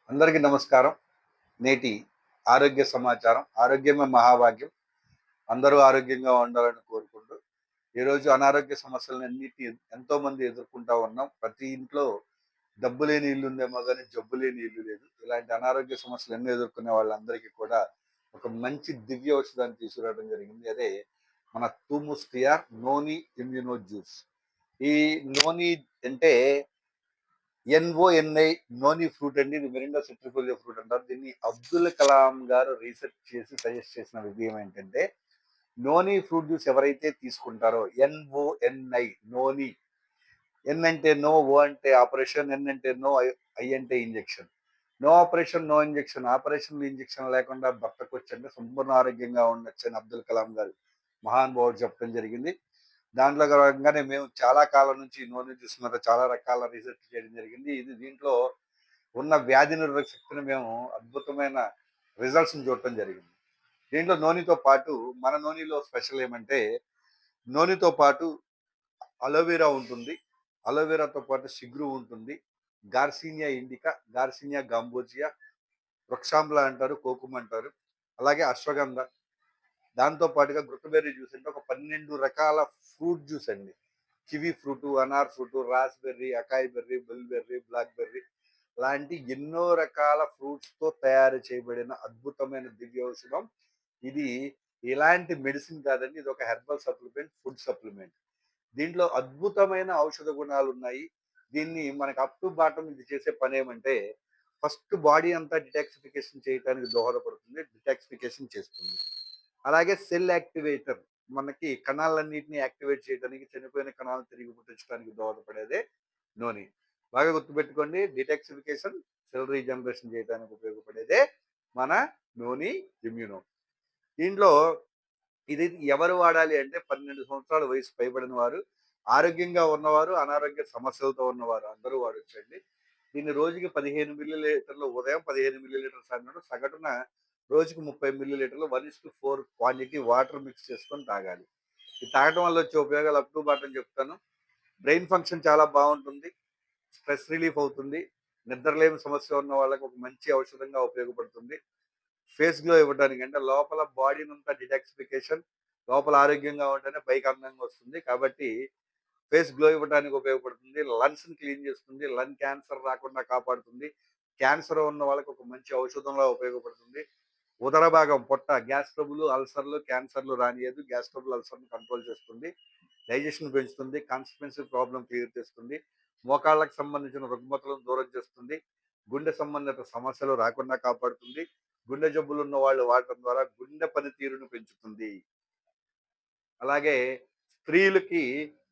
అందరికీ నమస్కారం. నేటి ఆరోగ్య సమాచారం. ఆరోగ్యమే మహాభాగ్యం. అందరూ ఆరోగ్యంగా ఉండాలని కోరుకుంటూ, ఈరోజు అనారోగ్య సమస్యలన్నిటిని ఎంతోమంది ఎదుర్కొంటా ఉన్నాం. ప్రతి ఇంట్లో డబ్బు లేని ఇల్లుందేమో గానీ, జబ్బు లేని ఇల్లు లేదు. ఇలాంటి అనారోగ్య సమస్యలు ఎన్నో ఎదుర్కొనే వాళ్ళందరికీ కూడా ఒక మంచి దివ్య ఔషధాన్ని తీసుకురావడం జరిగింది. అదే మన తూముస్ టియార్ నోని ఇమ్యూనో జ్యూస్. ఈ నోని అంటే ఎన్ఓఎన్ఐ నోని ఫ్రూట్ అండి. ఇది మెరిండా సిట్రిఫోలియా ఫ్రూట్ అంటారు. దీన్ని అబ్దుల్ కలాం గారు రీసెర్చ్ చేసి సజెస్ట్ చేసిన విషయం ఏంటంటే, నోని ఫ్రూట్ జ్యూస్ ఎవరైతే తీసుకుంటారో ఎన్ఓఎన్ఐ నోని, ఎన్ అంటే నో, ఓ అంటే ఆపరేషన్, ఎన్ అంటే నో, ఐ అంటే injection. No operation, no injection. Operation, injection లేకుండా బతకొచ్చు అంటే సంపూర్ణ ఆరోగ్యంగా ఉండొచ్చు అని అబ్దుల్ కలాం గారు మహానుభావుడు చెప్పడం జరిగింది. దాంట్లో భాగంగానే మేము చాలా కాలం నుంచి నూనె జ్యూస్ మీద చాలా రకాల రీసెర్చ్ చేయడం జరిగింది. దీంట్లో ఉన్న వ్యాధి నిరోధక శక్తిని మేము అద్భుతమైన రిజల్ట్స్‌ని చూడటం జరిగింది. దీంట్లో నూనెతో పాటు మన నూనెలో స్పెషల్ ఏమంటే, నూనెతో పాటు అలోవెరా ఉంటుంది. అలోవెరాతో పాటు సిగ్రు ఉంటుంది. గార్సినియా ఇండికా, గార్సినియా గాంబోజియా, వృక్షాంబల అంటారు, కోకుమ్ అంటారు. అలాగే అశ్వగంధ. దాంతో పాటుగా గుత్తబెర్రీ జ్యూస్ అంటే ఒక 12 రకాల ఫ్రూట్ జ్యూస్ అండి. కివి ఫ్రూటు, అనార్ fruit, raspberry, acai berry, bilberry, blackberry లాంటి ఎన్నో రకాల ఫ్రూట్స్‌తో తయారు చేయబడిన అద్భుతమైన దివ్యౌషధం. ఇది ఎలాంటి మెడిసిన్ కాదండి. ఇది ఒక హెర్బల్ సప్లిమెంట్, ఫుడ్ సప్లిమెంట్. దీంట్లో అద్భుతమైన ఔషధ గుణాలున్నాయి. దీన్ని మనకు అప్ టు బాటమ్ ఇది చేసే పనేమంటే, ఫస్ట్ బాడీ అంతా డిటాక్సిఫికేషన్ చేయటానికి దోహదపడుతుంది. డిటాక్సిఫికేషన్ చేస్తుంది. అలాగే సెల్ యాక్టివేటర్, మనకి కణాలన్నిటిని యాక్టివేట్ చేయడానికి, చనిపోయిన కణాలను తిరిగి పుట్టించడానికి దోహదపడేదే నూనె. బాగా గుర్తుపెట్టుకోండి, డిటాక్సిఫికేషన్, సెల్ రీజనరేషన్ చేయడానికి ఉపయోగపడేదే మన నూనె ఇమ్యూనో. దీంట్లో ఇది ఎవరు వాడాలి అంటే 12 సంవత్సరాల వయసు పైబడిన వారు, ఆరోగ్యంగా ఉన్నవారు, అనారోగ్య సమస్యలతో ఉన్నవారు అందరూ వాడొచ్చండి. దీన్ని రోజుకి 15 మిల్లీలీటర్లు ఉదయం, 15 మిల్లీలీటర్ల సాయంత్రం, సగటున రోజుకి 30 మిల్లీలీటర్లు 1:4 క్వాంటిటీ వాటర్ మిక్స్ చేసుకొని తాగాలి. ఇది తాగడం వల్ల వచ్చే ఉపయోగాలు అప్ టు బాటం చెప్తాను. బ్రెయిన్ ఫంక్షన్ చాలా బావుంటుంది. స్ట్రెస్ రిలీఫ్ అవుతుంది. నిద్రలేమి సమస్య ఉన్న వాళ్ళకి ఒక మంచి ఔషధంగా ఉపయోగపడుతుంది. ఫేస్ గ్లో ఇవ్వడానికి, అంటే లోపల బాడీనంతా డిటాక్సిఫికేషన్, లోపల ఆరోగ్యంగా ఉంటేనే పైకి అందంగా వస్తుంది. కాబట్టి ఫేస్ గ్లో ఇవ్వడానికి ఉపయోగపడుతుంది. లంగ్స్‌ని క్లీన్ చేస్తుంది. లంగ్ క్యాన్సర్ రాకుండా కాపాడుతుంది. క్యాన్సర్ ఉన్న వాళ్ళకి ఒక మంచి ఔషధంలా ఉపయోగపడుతుంది. ఉదర భాగం పొట్ట, గ్యాస్ ట్రబుల్, అల్సర్‌లు, క్యాన్సర్‌లు రానీయదు. గ్యాస్ ట్రబుల్, అల్సర్‌ని కంట్రోల్ చేస్తుంది. డైజెషన్ పెంచుతుంది. కాన్‌స్టిపేషన్ ప్రాబ్లమ్ క్లియర్ చేస్తుంది. మోకాళ్ళకి సంబంధించిన రుగ్మతలను దూరం చేస్తుంది. గుండె సంబంధిత సమస్యలు రాకుండా కాపాడుతుంది. గుండె జబ్బులు ఉన్న వాళ్ళు వాడటం ద్వారా గుండె పనితీరును పెంచుతుంది. అలాగే స్త్రీలకి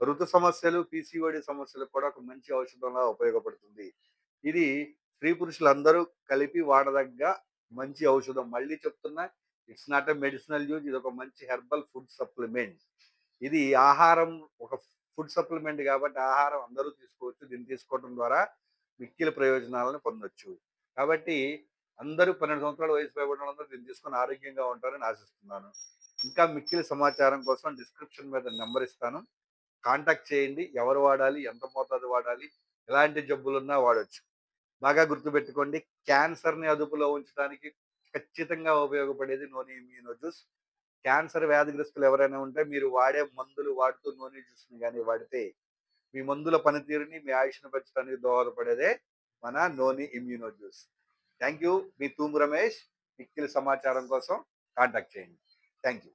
ఋతు సమస్యలు, పీసీఓడి సమస్యలకు కూడా ఒక మంచి ఔషధంలా ఉపయోగపడుతుంది. ఇది స్త్రీ పురుషులందరూ కలిపి వాడదగ్గ మంచి ఔషధం. మళ్ళీ చెప్తున్నా, it's not a medicinal use. ఇదొక మంచి హెర్బల్ ఫుడ్ సప్లిమెంట్. ఇది ఆహారం, ఒక ఫుడ్ సప్లిమెంట్ కాబట్టి ఆహారం అందరూ తీసుకోవచ్చు. దీన్ని తీసుకోవడం ద్వారా మిక్కిలి ప్రయోజనాలను పొందొచ్చు. కాబట్టి అందరూ 12 సంవత్సరాల వయసు పైబడిన వాళ్ళందరూ దీన్ని తీసుకొని ఆరోగ్యంగా ఉంటారని ఆశిస్తున్నాను. ఇంకా మిక్కిలి సమాచారం కోసం డిస్క్రిప్షన్ మీద నంబర్ ఇస్తాను. కాంటాక్ట్ చేయండి. ఎవరు వాడాలి? ఎంత మోతాదు వాడాలి? ఎలాంటి జబ్బులున్నా వాడొచ్చు. బాగా గుర్తుపెట్టుకోండి, క్యాన్సర్‌ని అదుపులో ఉంచడానికి ఖచ్చితంగా ఉపయోగపడేది నోని ఇమ్యూనో జ్యూస్. క్యాన్సర్ వ్యాధిగ్రస్తులు ఎవరైనా ఉంటే మీరు వాడే మందులు వాడుతూ నోని జ్యూస్‌ని గాని వాడితే, మీ మందుల పనితీరుని, మీ ఆయుష్‌ని పెంచడానికి దోహదపడేదే మన noni immuno juice. Thank you. మీ తూము రమేష్. మిక్కిలి సమాచారం కోసం కాంటాక్ట్ చేయండి. Thank you.